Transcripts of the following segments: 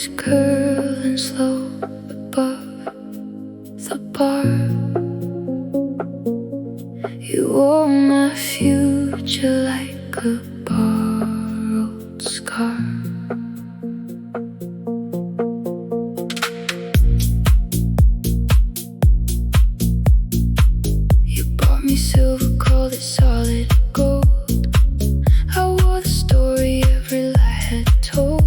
was curling slow above the bar. You wore my future like a borrowed scar. You bought me silver, called it solid gold. I wore the story every lie had told.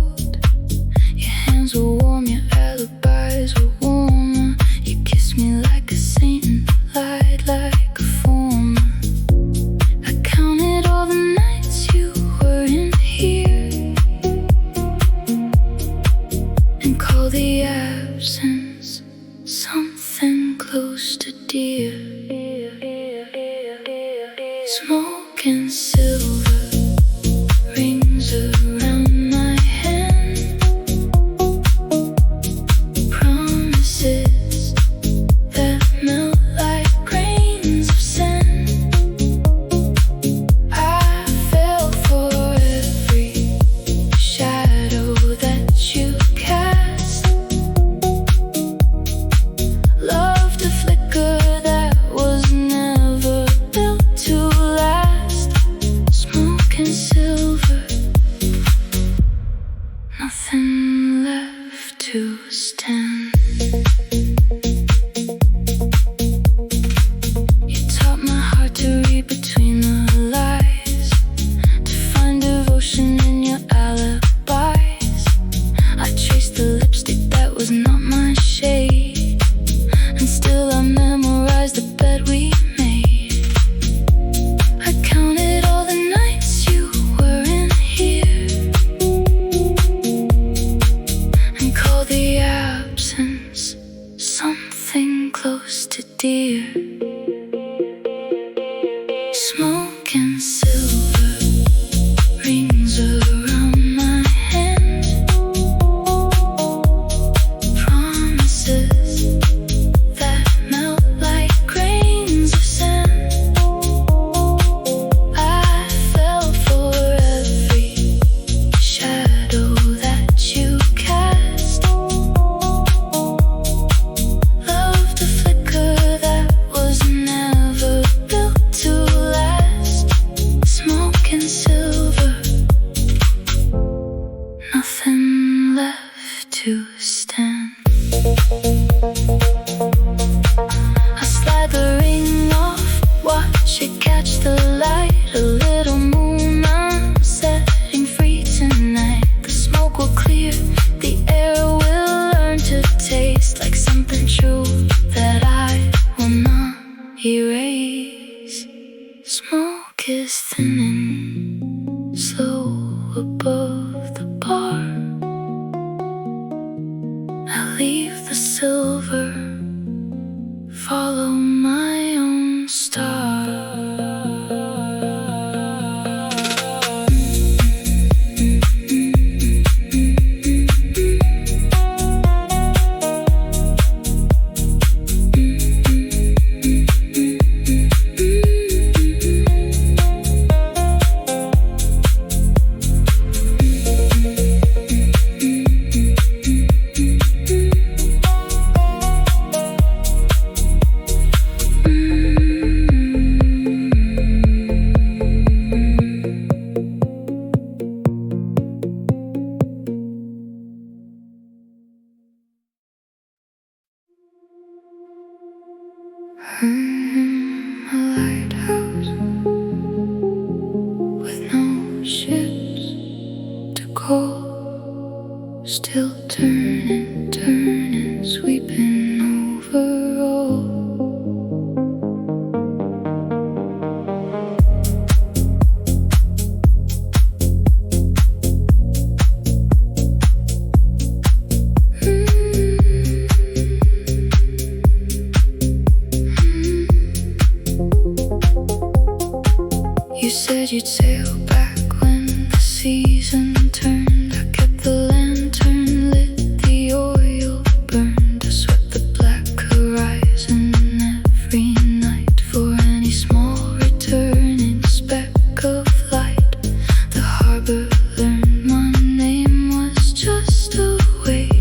Your hands were warm, your alibis were warmer. You kissed me like a saint and lied like a foreman. I counted all the nights you weren't here and called the absence something close to dear. Smoke and silver rings around my hand, promises that melt like grains of sand. I fell for every shadow that you cast. Loved a flicker that was never built to last. Smoke and silver, nothing left to stand. You taught my heart to read between the lies, to find devotion in your alibis. I traced the lipstick that was not my shade, and still I memorized the bed we made. I counted all the nights you weren't here and called the absence something close to dear. Smoke and silver rings around my hand, promises that melt like grains of sand. I fell for every shadow that you cast. Loved a flicker that was never built to last. Smoke and silver, nothing left to stand. I slide the ring off, watch it catch the light. A little moon, I'm setting free tonight. The smoke will clear, the air will learn to taste like something true that I will not erase. Smoke is thinning slow above the bar. I leave the silver, follow my own star. A lighthouse with no ships to go, still turning, turning, sweeping over all. You said you'd sail back when the season turned. I kept the lantern lit, the oil burned. I swept the black horizon every night for any small returning speck of light. The harbor learned my name was just a wave.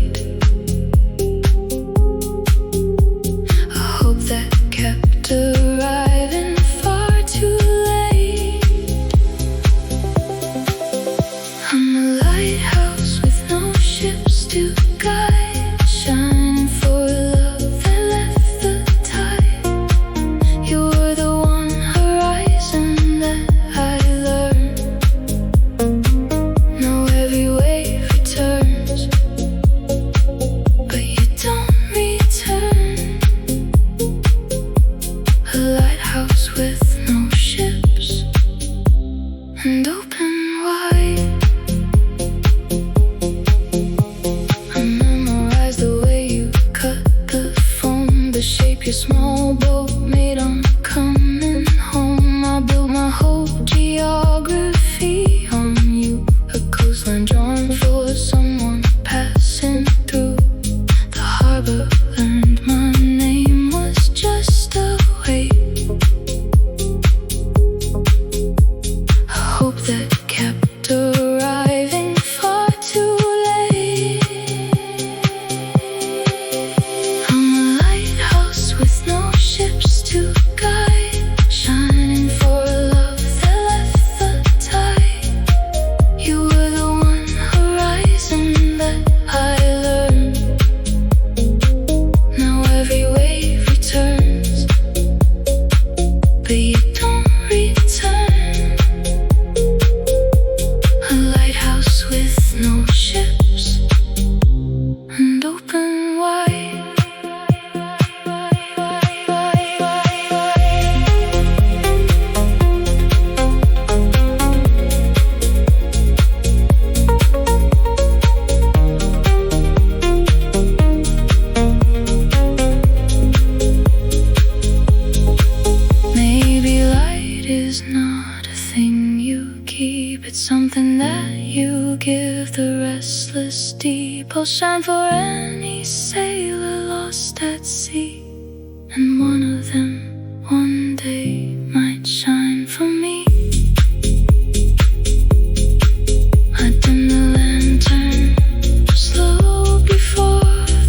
shape your small boat made on coming home. I built my whole geography on you, a coastline drawn for someone passing through the harbor. Learned my name was just a wait. I hope that kept arriving far too late. I'm a lighthouse with no ships to guide, shining for a love that left the tide. You were the one horizon that I learned. Now every wave returns, but you don't return. A lighthouse with no ships and open wide. Maybe light is not a thing you keep, it's something that you give the restless deep. I'll shine for any sailor lost at sea, and one of them one day might shine for me. I dim the lantern slow before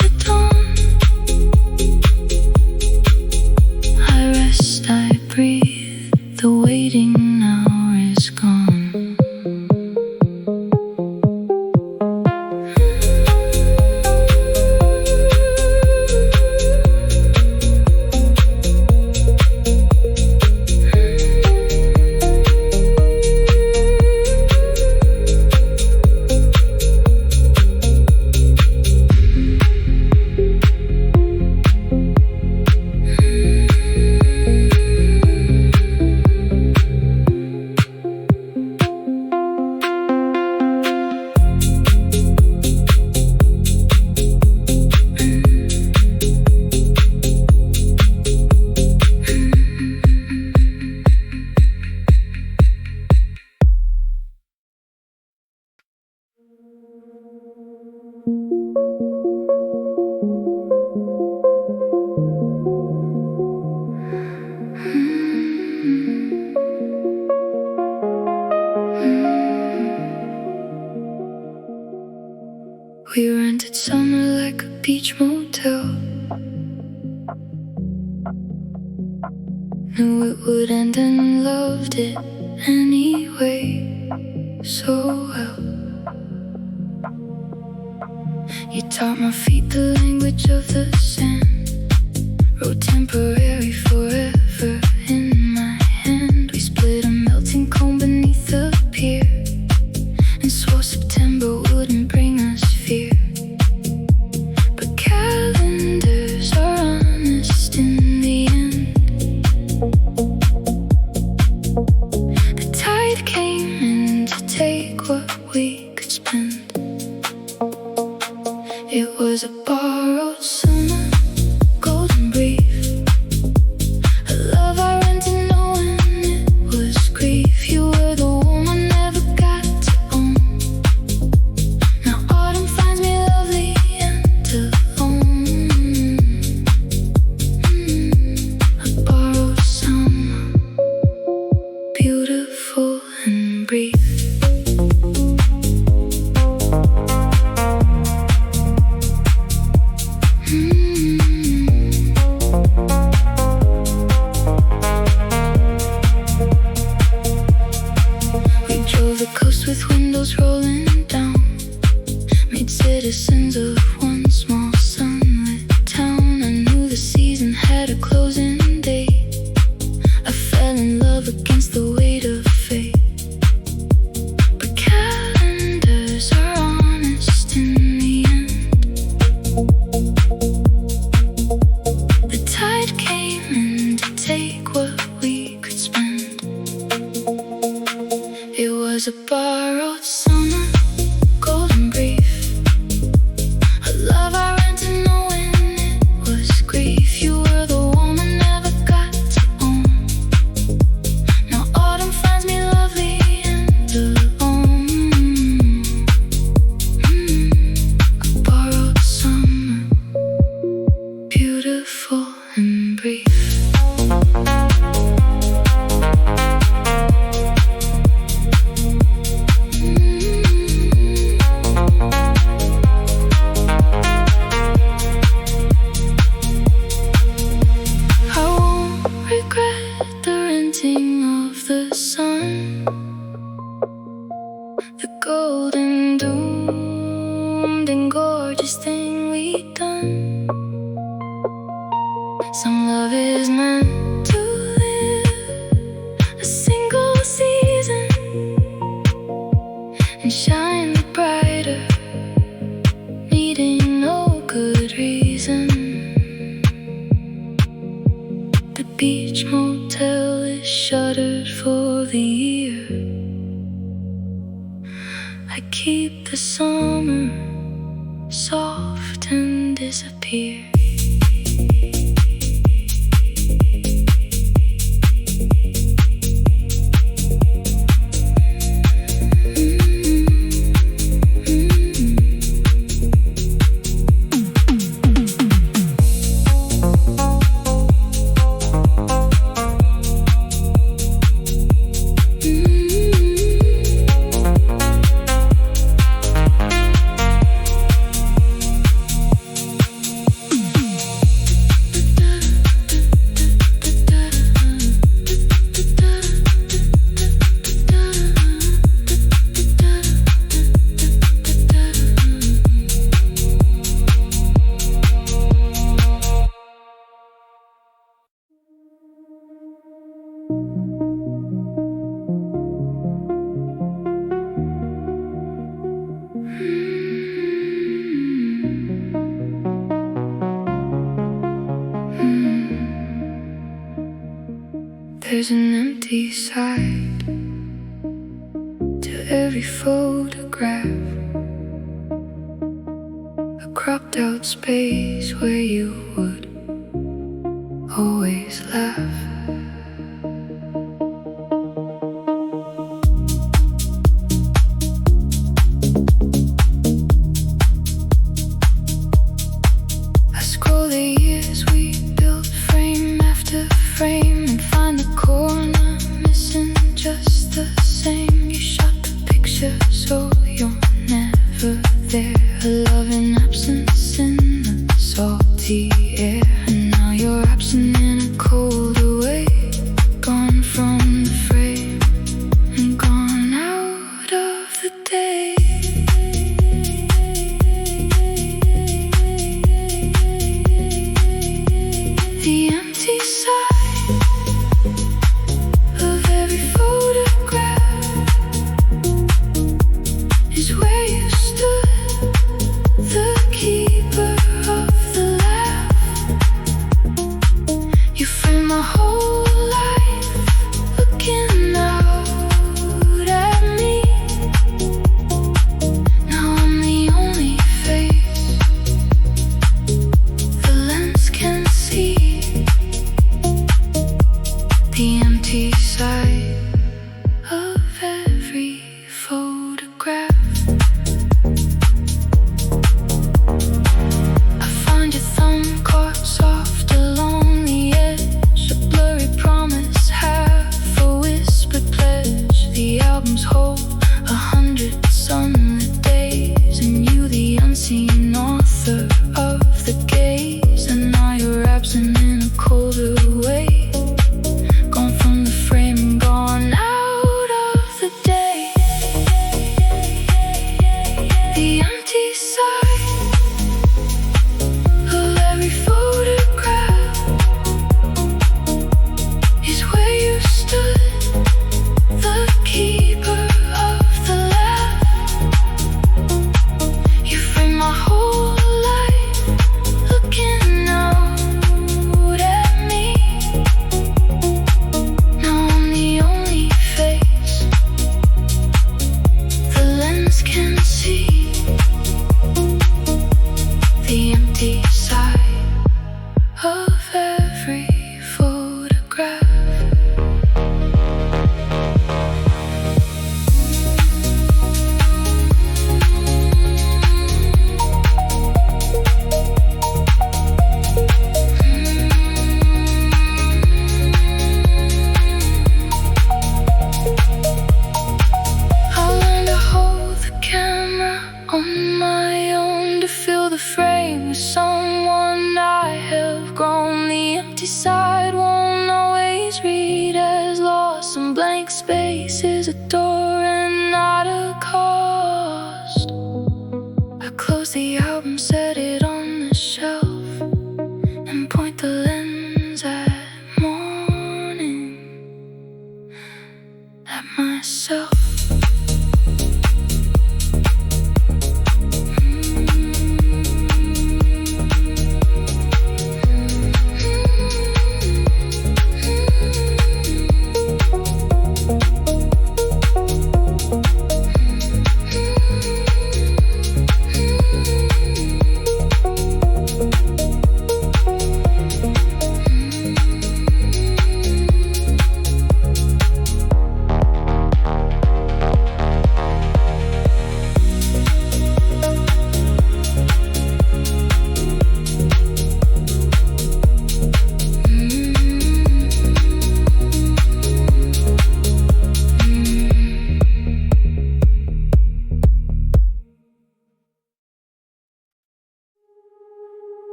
the dawn. I rest, I breathe, the waiting hour is gone. We rented summer like a beach motel. Knew it would end and loved it anyway so well. You taught my feet the language of the sand, wrote temporary forever in my hand. We split a melting cone beneath the pier and swore September wouldn't bring us fear. But calendars are honest in the end. The tide came in to take what we could spend. It was a borrowed summer. Some love is meant to live a single season and shine the brighter, needing no good reason. The beach motel is shuttered for the year. I keep the summer soft and disappear. There's an empty side to every photograph, a cropped out space where you would always laugh. I scroll the years we built frame after frame and find the corner missing just the same. You shot the picture so you're never there. A love in absence in the salty air. And now you're absent in a colder way, gone from the frame and gone out of the day. The empty side of every photograph is where you stood, the keeper of the laugh. You framed my whole life looking out at me. Now I'm the only face the lens can see. The empty side of every photograph. I find your thumb caught soft along the edge, a blurry promise, half a whispered pledge. The albums hold 100 sunlit days, and you the unseen author of the gaze. And now you're absent in a colder way, gone from the frame and gone out of the day. The empty side of every photograph is where you stood, the keeper of the laugh. You framed my whole life looking out at me. Now I'm the only face the lens can see. The empty side of every photograph. I learned to hold the camera on my own, to fill the frame with someone I have grown. The empty side won't always read as loss. Some blank space is a door and not a cost. I close the album, set it on the shelf, and point the lens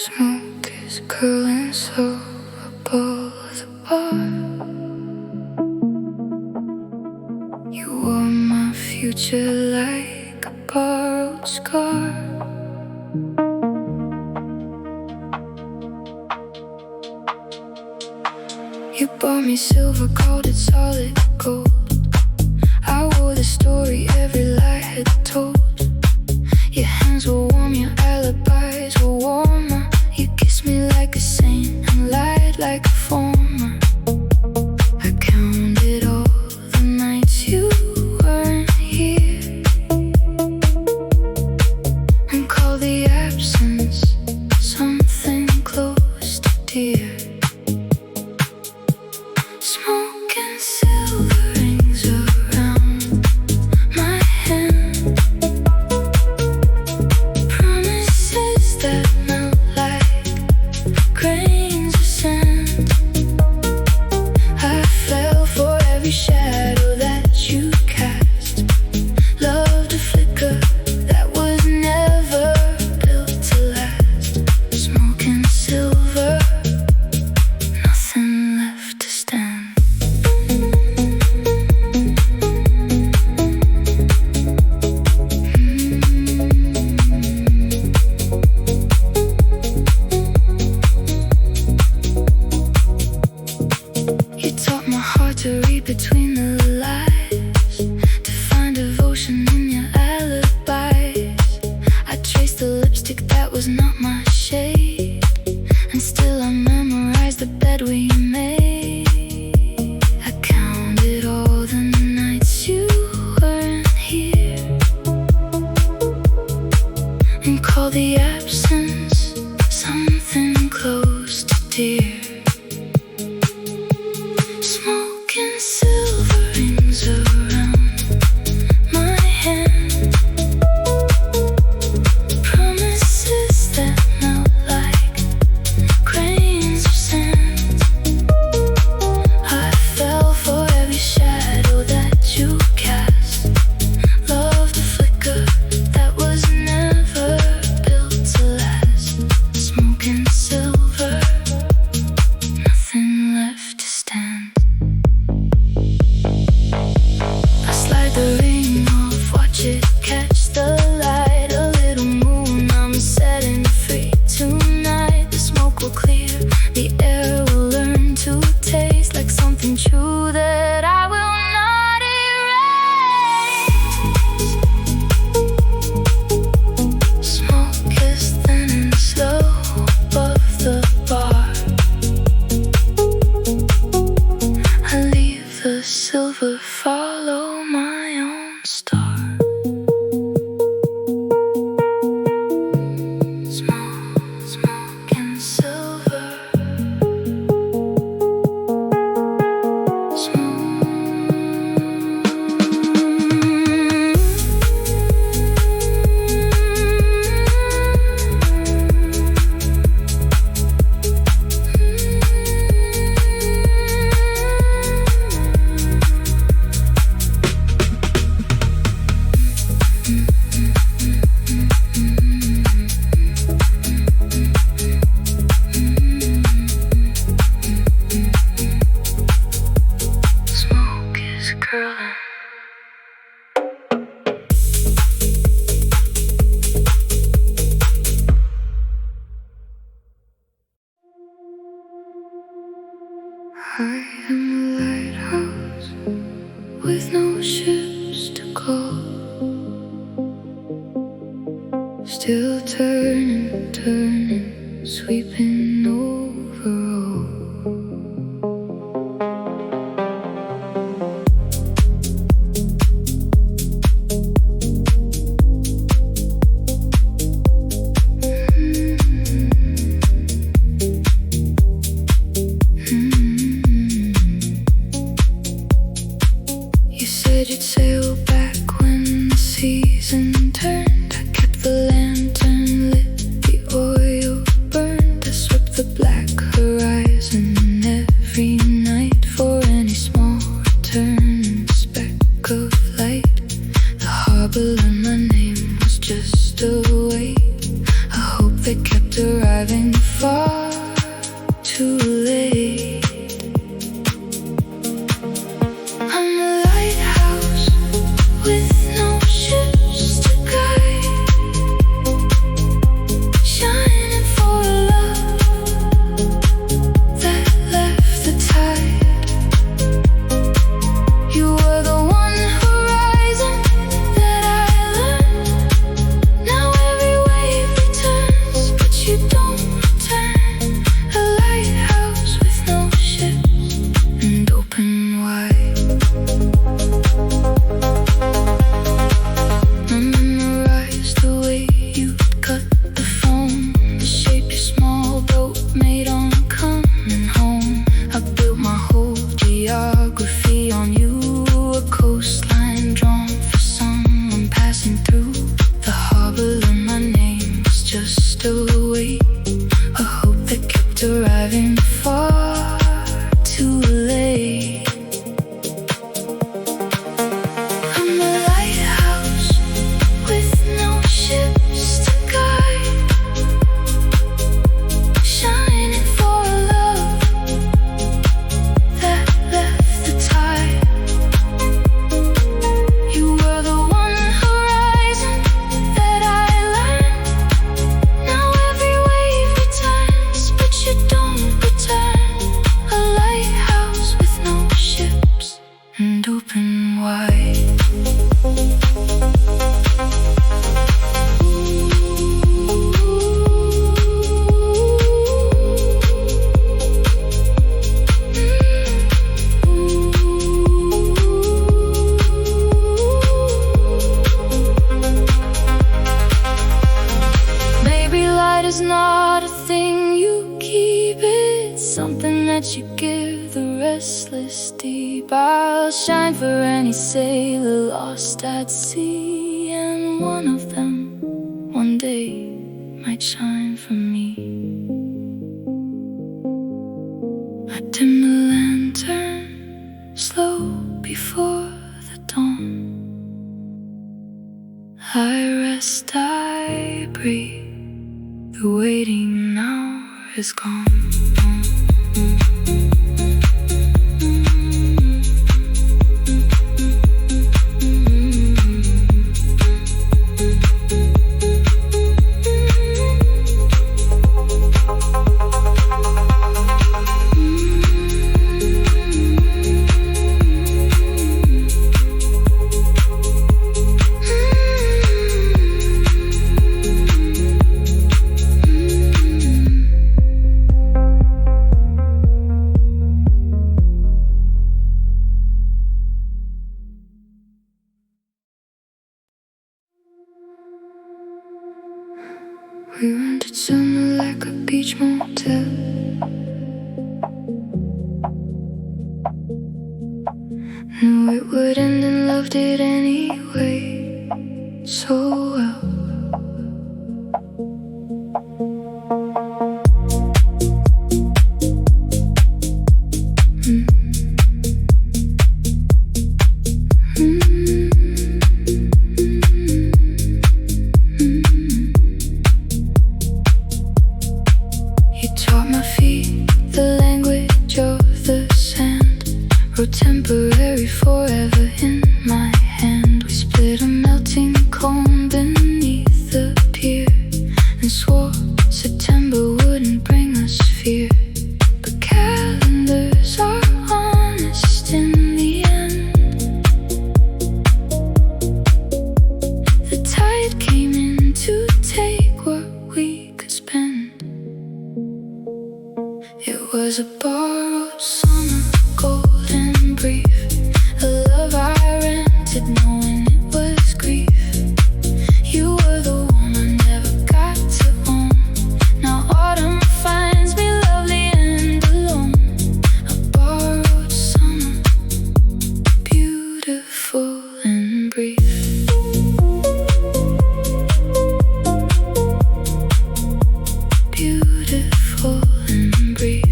Smoke is curling so above the bar. You wore my future like a borrowed scar. You bought me silver, called it solid gold. I wore the story every lie had told. Your hands were warm, your alibis were warmer. You kissed me like a saint and lied like a former. I counted all the nights you weren't here and called the absence something close to dear. Smoke and silver rings around my hand. Promises that melt like grains of sand. I fell for every shadow that you cast. Loved a flicker that was never built to last. Smoke and silver, nothing left to stand. You taught my heart to read between the lines, to find devotion in your alibis. I traced the lipstick that was not my shade, and still I memorized the bed we made. I counted all the nights you weren't here and called the absence something close to dear. Smoke and silver rings around my hand. Promises that melt like grains of sand. I fell for every shadow that you cast. Loved a flicker that was never built to last. Smoke and silver, nothing left to stand. I slide the ring off, watch it catch the light. A little moon, I'm setting free tonight. The smoke will clear, the air will learn to taste like something true that I will not erase. Smoke is thin and slow above the bar. I leave the silver, follow my own star. Smoke and silver. Smoke is curling. I am a lighthouse with no ships to call. Still turning, turning, sweeping over all. You said you'd sail back when the season turned. I kept the lantern lit, the oil burned. I wait, a hope that kept arriving far too late. I'm a lighthouse with no ships to guide, shining for a love that left the tide. You were the one horizon that I land. Now every wave returns, but you don't return. A lighthouse with no ships and open wide. Maybe light is not a thing you keep, it's something that you give the restless deep. I'll shine for any sailor lost at sea, and one of them one day might shine for me. I dim the lantern slow before the dawn. I rest, I breathe. The waiting hour is gone. We rented summer like a beach motel. Knew it would end and loved it anyway, so well. Temporary, forever in my hand. We split a melting cone beneath the pier, and swore September wouldn't bring us fear. But calendars are honest in the end. The tide came in to take what we could spend. It was a borrowed summer, golden brief, a love I rented knowing it was grief. You were the one I never got to own. Now autumn finds me lovely and alone. A borrowed summer, beautiful and brief. Beautiful and brief.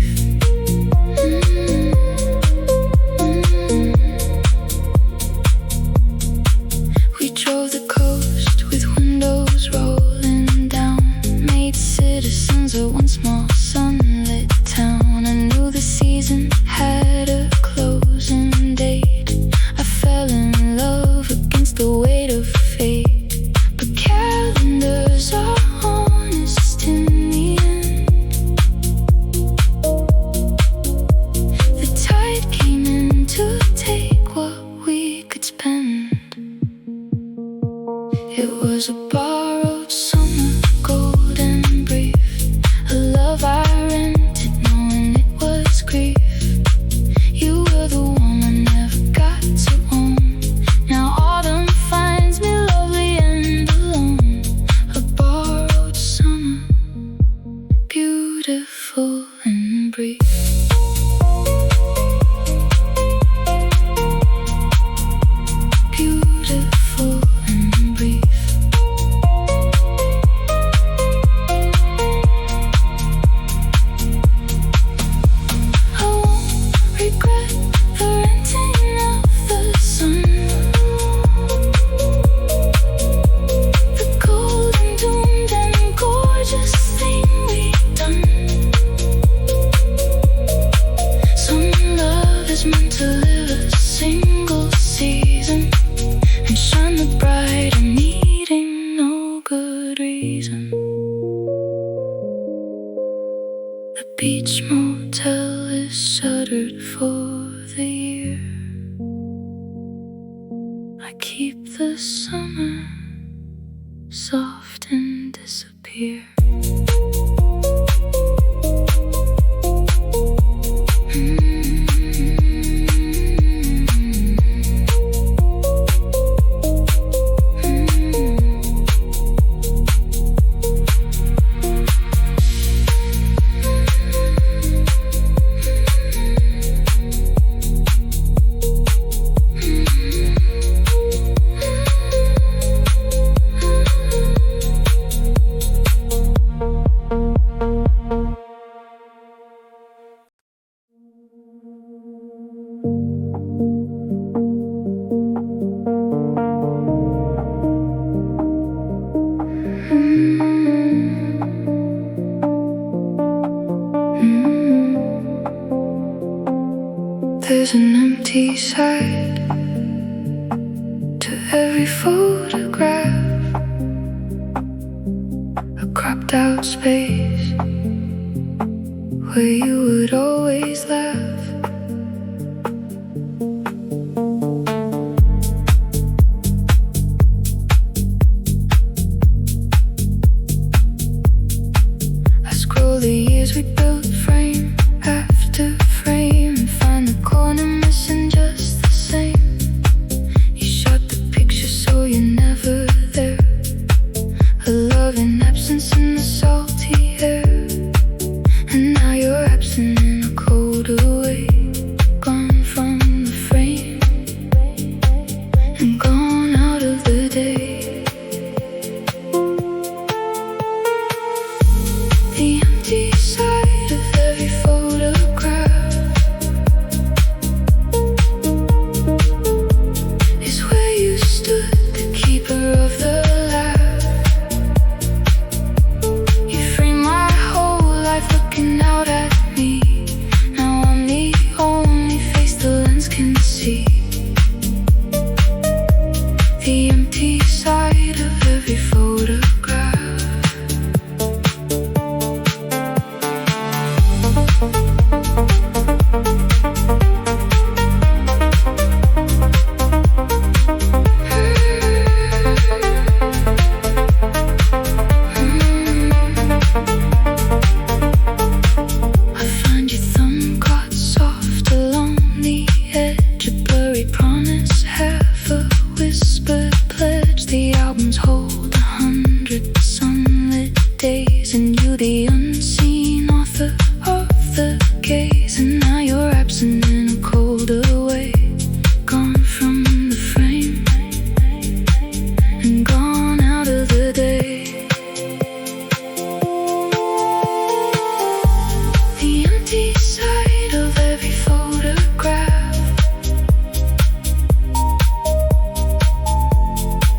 We drove the coast with windows rolling down, made citizens of one small sunlit town. I knew the season had a closing date. I fell in love against the weight of fate. But calendars are honest in the end. The tide came in to take what we could spend. It was a borrowed summer, golden brief, a love I rented knowing it was grief. You were the one I never got to own. Now autumn finds me lovely and alone. A borrowed summer, beautiful and brief. Beautiful and brief. beach motel is shuttered for the year. I keep the summer soft and disappear. There's an empty side to every photograph, a cropped out space where you would always laugh. I scroll the years we built frame after frame and find the corner missing just the same. You shot the picture so you're never there, a love in absence in the salty air. And now you're absent in a colder way, gone from the frame and gone out of the day. The empty side of every photograph is where you stood, the keeper of the laugh. You framed my whole life looking out at me. Now I'm the only face the lens can see. The empty side of every photograph. I find your thumb caught soft along the edge, a blurry promise, half a whispered pledge. The albums hold 100 sunlit days, and you the unseen author of the gaze. And now you're absent in a colder way, gone from the frame and gone out of the day. The empty side of every photograph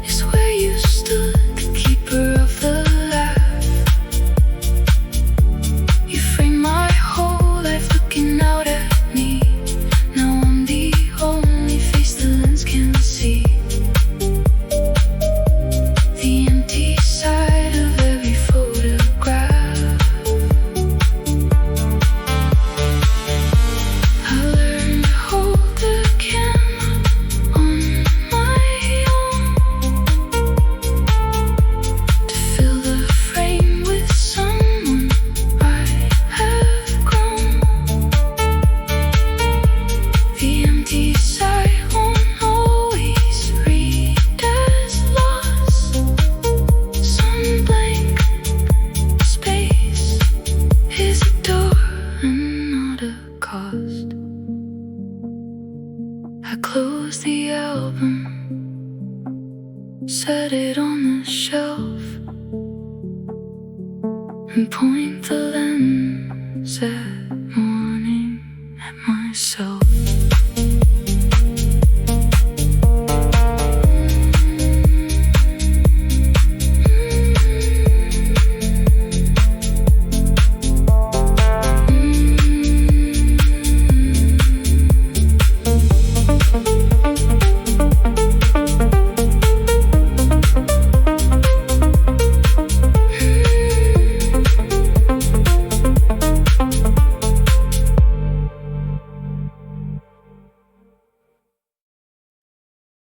is where you stood, the keeper of the laugh. You framed my whole life looking out at me. Now I'm the only face the lens can see. The empty side of every photograph. I learned to hold the camera on my own, to fill the frame with someone I have grown. The empty side won't always read as loss. Some blank space is a door and not a cost. I close the album, set it on the shelf, and point the lens at morning at myself.